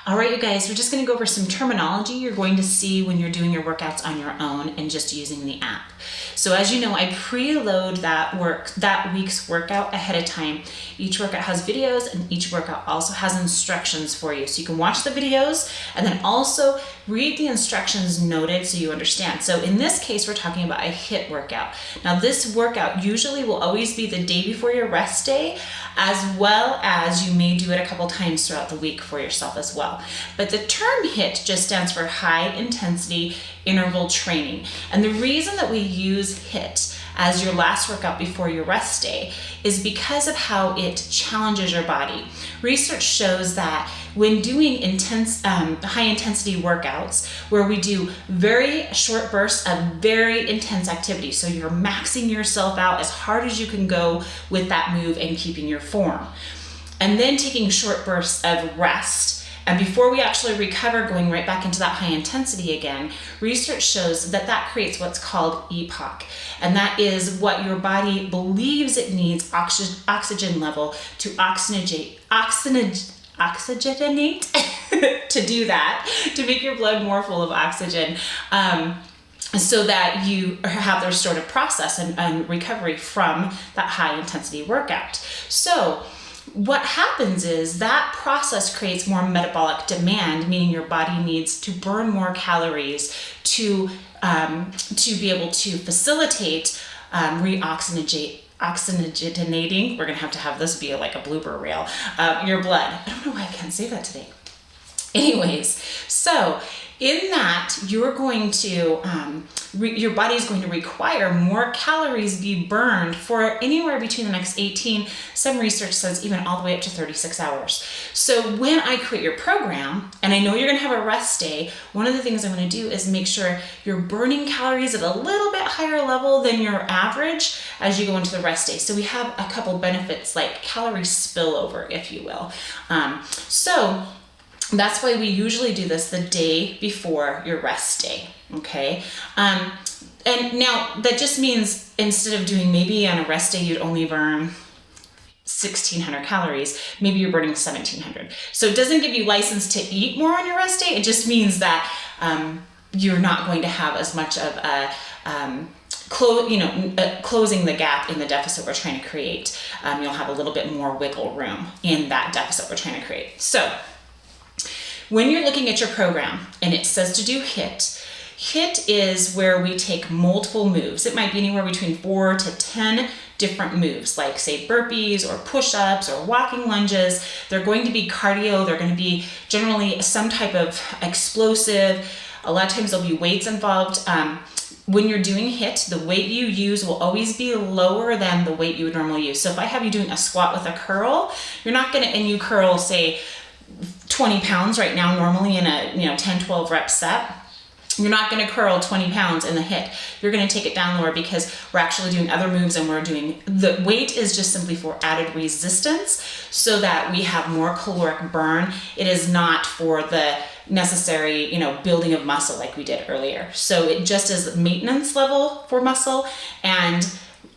All right, you guys, we're just going to go over some terminology you're going to see when you're doing your workouts on your own and just using the app. So as you know, I preload that week's workout ahead of time. Each workout has videos and each workout also has instructions for you. So you can watch the videos and then also read the instructions noted so you understand. So in this case, we're talking about a HIIT workout. Now this workout usually will always be the day before your rest day, as well as you may do it a couple times throughout the week for yourself as well. But the term HIIT just stands for high intensity interval training. And the reason that we use HIIT as your last workout before your rest day is because of how it challenges your body. Research shows that when doing high intensity workouts, where we do very short bursts of very intense activity, so you're maxing yourself out as hard as you can go with that move and keeping your form, and then taking short bursts of rest. And before we actually recover, going right back into that high intensity again, research shows that that creates what's called EPOC. And that is what your body believes it needs oxygen level to oxygenate to do that, to make your blood more full of oxygen, so that you have the restorative process and recovery from that high intensity workout. So what happens is that process creates more metabolic demand, meaning your body needs to burn more calories to be able to facilitate oxygenating. We're gonna have to have this be like a blooper reel. Your blood. I don't know why I can't say that today. Anyways, so in that you're going to, your body is going to require more calories be burned for anywhere between the next 18, some research says even all the way up to 36 hours. So when I create your program, and I know you're gonna have a rest day, one of the things I'm gonna do is make sure you're burning calories at a little bit higher level than your average as you go into the rest day. So we have a couple benefits like calorie spillover, if you will. So that's why we usually do this the day before your rest day, okay? And now that just means instead of doing maybe on a rest day, you'd only burn 1,600 calories, maybe you're burning 1,700. So it doesn't give you license to eat more on your rest day. It just means that you're not going to have as much of a closing the gap in the deficit we're trying to create. You'll have a little bit more wiggle room in that deficit we're trying to create. So when you're looking at your program and it says to do HIIT, HIIT is where we take multiple moves. It might be anywhere between 4 to 10 different moves, like say burpees or push-ups or walking lunges. They're going to be cardio. They're going to be generally some type of explosive. A lot of times there'll be weights involved. When you're doing HIIT, the weight you use will always be lower than the weight you would normally use. So if I have you doing a squat with a curl, you're not going to, and you curl say 20 pounds right now, normally in a 10, 12 rep set, you're not going to curl 20 pounds in the HIIT. You're going to take it down lower because we're actually doing other moves and the weight is just simply for added resistance so that we have more caloric burn. It is not for the necessary, building of muscle like we did earlier. So it just is maintenance level for muscle and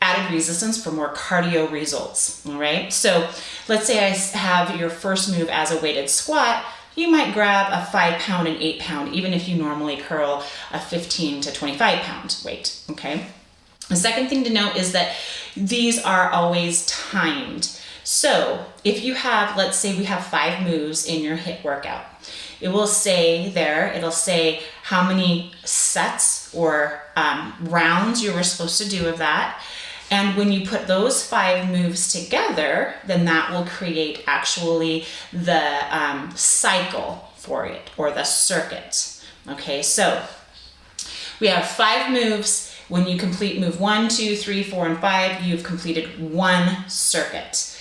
added resistance for more cardio results, all right? So let's say I have your first move as a weighted squat, you might grab a 5 pound and 8 pound, even if you normally curl a 15 to 25 pound weight, okay? The second thing to note is that these are always timed. So if you have, let's say we have 5 moves in your HIIT workout, it will say there, it'll say how many sets or rounds you were supposed to do of that. And when you put those 5 moves together, then that will create actually the cycle for it or the circuit. Okay, so we have 5 moves. When you complete move 1, 2, 3, 4, and 5, you've completed 1 circuit.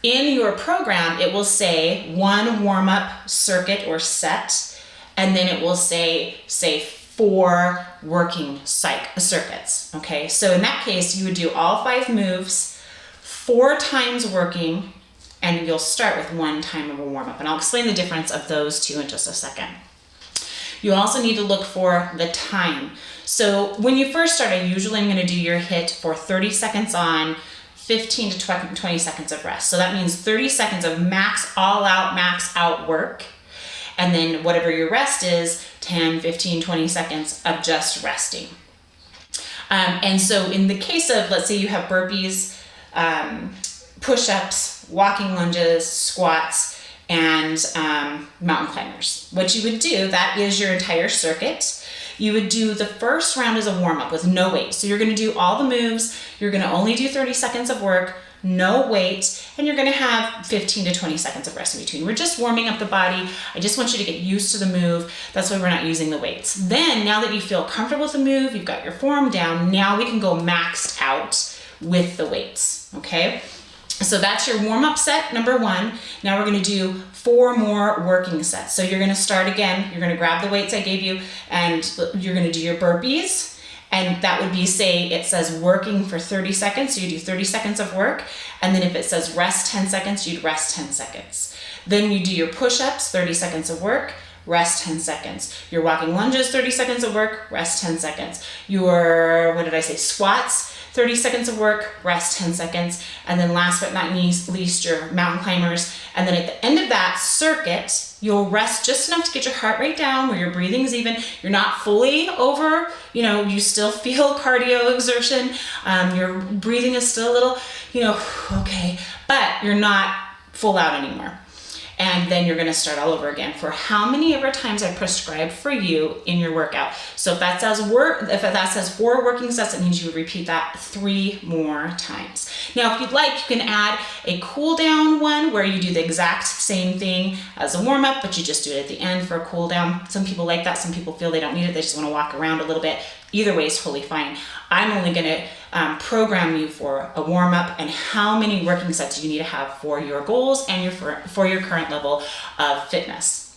In your program, it will say 1 warm-up circuit or set, and then it will say 4 working circuits, okay? So in that case, you would do all 5 moves, 4 times working, and you'll start with 1 time of a warm-up. And I'll explain the difference of those two in just a second. You also need to look for the time. So when you first start, I usually am gonna do your HIIT for 30 seconds on, 15 to 20 seconds of rest. So that means 30 seconds of max all out, max out work. And then whatever your rest is, 10, 15, 20 seconds of just resting. And so in the case of, let's say you have burpees, push-ups, walking lunges, squats, and mountain climbers. What you would do, that is your entire circuit. You would do the first round as a warm-up with no weight. So you're gonna do all the moves, you're gonna only do 30 seconds of work, no weight, and you're gonna have 15 to 20 seconds of rest in between. We're just warming up the body. I just want you to get used to the move. That's why we're not using the weights. Then, now that you feel comfortable with the move, you've got your form down, now we can go maxed out with the weights, okay? So that's your warm-up set, number one. Now we're gonna do 4 more working sets. So you're gonna start again, you're gonna grab the weights I gave you, and you're gonna do your burpees. And that would be, say, it says working for 30 seconds, so you do 30 seconds of work. And then if it says rest 10 seconds, you'd rest 10 seconds. Then you do your push-ups, 30 seconds of work, rest 10 seconds. Your walking lunges, 30 seconds of work, rest 10 seconds. Your, squats, 30 seconds of work, rest 10 seconds. And then last but not least, your mountain climbers. And then at the end of that circuit, you'll rest just enough to get your heart rate down where your breathing's even. You're not fully over, you still feel cardio exertion. Your breathing is still a little, okay, but you're not full out anymore. And then you're gonna start all over again for how many ever times I prescribed for you in your workout. So if that says 4 working sets, it means you would repeat that 3 more times. Now, if you'd like, you can add a cool down one where you do the exact same thing as a warm up, but you just do it at the end for a cool down. Some people like that. Some people feel they don't need it. They just wanna walk around a little bit. Either way is totally fine. I'm only gonna program you for a warm up and how many working sets you need to have for your goals and for your current level of fitness.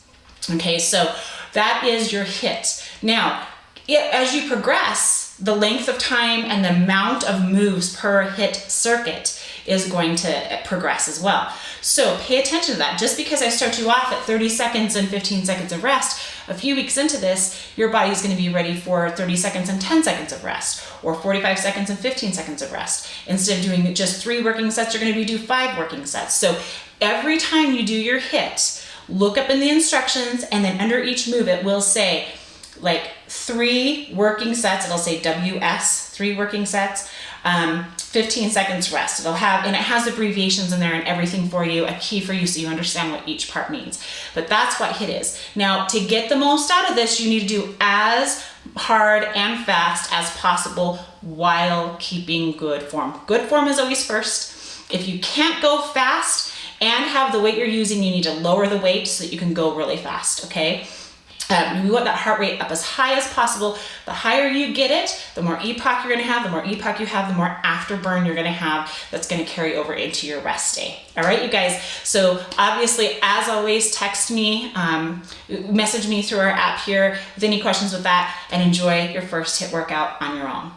Okay, so that is your HIIT. Now, as you progress, the length of time and the amount of moves per HIIT circuit is going to progress as well. So pay attention to that. Just because I start you off at 30 seconds and 15 seconds of rest, a few weeks into this, your body's going to be ready for 30 seconds and 10 seconds of rest, or 45 seconds and 15 seconds of rest. Instead of doing just 3 working sets, you're going to be do 5 working sets. So every time you do your HIIT, look up in the instructions, and then under each move, it will say like 3 working sets. It'll say WS, 3 working sets, 15 seconds rest. It'll have, and it has abbreviations in there and everything for you, a key for you so you understand what each part means. But that's what HIIT is. Now, to get the most out of this, you need to do as hard and fast as possible while keeping good form. Good form is always first. If you can't go fast and have the weight you're using, you need to lower the weight so that you can go really fast, okay? We want that heart rate up as high as possible. The higher you get it, the more EPOC you're gonna have. The more EPOC you have, the more afterburn you're gonna have that's gonna carry over into your rest day. All right, you guys? So obviously, as always, text me, message me through our app here with any questions with that, and enjoy your first HIIT workout on your own.